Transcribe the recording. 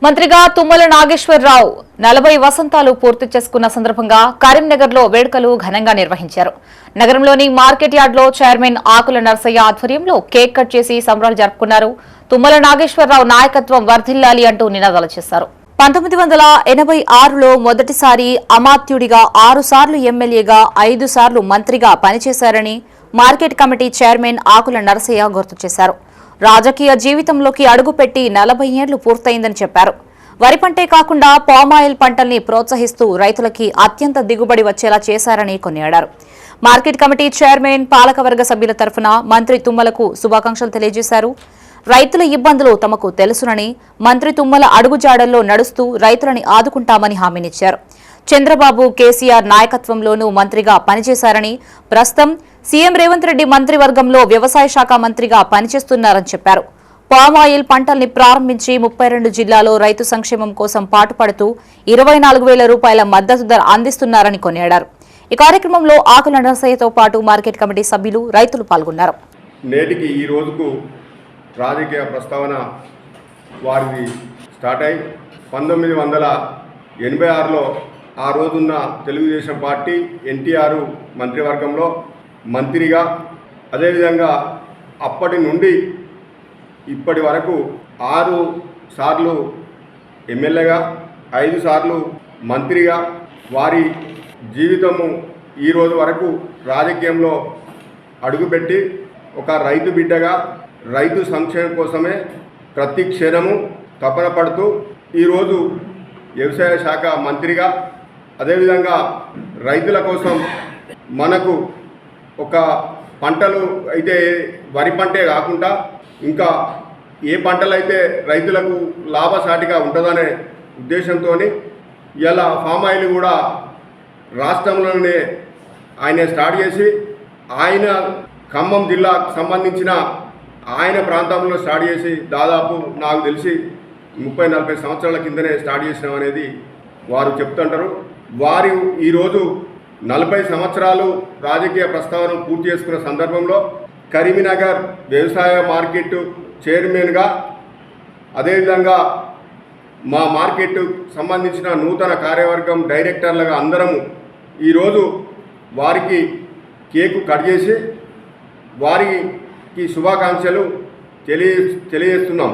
మంత్రిగా తుమ్మల నాగేశ్వరరావు 40 వసంతాలు పూర్తి చేసుకున్న సందర్భంగా కరీంనగర్లో వేడుకలు ఘనంగా నిర్వహించారు. నగరంలోని మార్కెట్ యార్డ్లో చైర్మన్ ఆకుల నర్సయ్య ఆధ్వర్యంలో కేక్ కట్ చేసి సంబరాలు జరుపుకున్నారు. తుమ్మల నాగేశ్వరరావు నాయకత్వం వర్ధిల్లాలి అంటూ నినాదాలు చేశారు. 1986లో మొదటిసారి అమాత్యుడిగా 6 సార్లు ఎమ్మెల్యేగా 5 సార్లు మంత్రిగా పనిచేశారని మార్కెట్ కమిటీ చైర్మన్ ఆకుల నర్సయ్య గుర్తు చేశారు. రాజకీయ జీవితంలోకి అడుగుపెట్టి 40 ఏళ్లు పూర్తయిందని చెప్పారు. వరి పంటే కాకుండా పామాయిల్ పంటల్ని ప్రోత్సహిస్తూ రైతులకి అత్యంత దిగుబడి వచ్చేలా చేశారని కొనియాడారు. మార్కెట్ కమిటీ చైర్మన్ పాలకవర్గ సభ్యుల తరఫున మంత్రి తుమ్మలకు శుభాకాంక్షలు తెలియజేశారు. రైతుల ఇబ్బందులు తమకు తెలుసునని మంత్రి తుమ్మల అడుగుజాడల్లో నడుస్తూ రైతులని ఆదుకుంటామని హామీనిచ్చారు. చంద్రబాబు, కేసీఆర్ నాయకత్వంలోనూ మంత్రిగా పనిచేశారని, ప్రస్తుతం సీఎం రేవంత్ రెడ్డి మంత్రివర్గంలో వ్యవసాయ శాఖ మంత్రిగా పనిచేస్తున్నారని చెప్పారు. పామాయిల్ పంటల్ని ప్రారంభించి 32 జిల్లాలో రైతు సంక్షేమం కోసం పాటుపడుతూ 24,000 రూపాయల మద్దతు ధర అందిస్తున్నారని కొనియాడారు. ఈ కార్యక్రమంలో ఆకుల నర్సయ్యతో పాటు మార్కెట్ కమిటీ సభ్యులు, రైతులు పాల్గొన్నారు. నేటికి ఈ రోజుకు రాజకీయ ప్రస్తావన వారిది స్టార్ట్ అయి 1986లో ఆ రోజున్న తెలుగుదేశం పార్టీ ఎన్టీఆర్ మంత్రివర్గంలో మంత్రిగా, అదేవిధంగా అప్పటి నుండి ఇప్పటి వరకు 6 సార్లు ఎమ్మెల్యేగా, 5 సార్లు మంత్రిగా వారి జీవితము ఈ రోజు వరకు రాజకీయంలో అడుగుపెట్టి ఒక రైతు బిడ్డగా రైతు సంక్షేమం కోసమే ప్రతి క్షణము తపన పడుతూ ఈరోజు వ్యవసాయ శాఖ మంత్రిగా, అదేవిధంగా రైతుల కోసం మనకు ఒక పంటలు అయితే వరి పంటే కాకుండా ఇంకా ఏ పంటలైతే రైతులకు లాభసాటిగా ఉంటుందనే ఉద్దేశంతో ఇలా ఫామ్ ఆయిల్ కూడా రాష్ట్రంలోనే ఆయన స్టార్ట్ చేసి ఆయన ఖమ్మం జిల్లాకు సంబంధించిన ఆయన ప్రాంతంలో స్టార్ట్ చేసి దాదాపు నాకు తెలిసి 30-40 సంవత్సరాల కిందనే స్టార్ట్ చేసినాం అనేది వారు చెప్తుంటారు. వారు ఈరోజు 40 సంవత్సరాలు రాజకీయ ప్రస్తావన పూర్తి చేసుకున్న సందర్భంలో కరీంనగర్ వ్యవసాయ మార్కెట్ చైర్మన్గా, అదేవిధంగా మా మార్కెట్ సంబంధించిన నూతన కార్యవర్గం డైరెక్టర్లుగా అందరము ఈరోజు వారికి కేకు కట్ చేసి వారికి శుభాకాంక్షలు తెలియజేస్తున్నాం.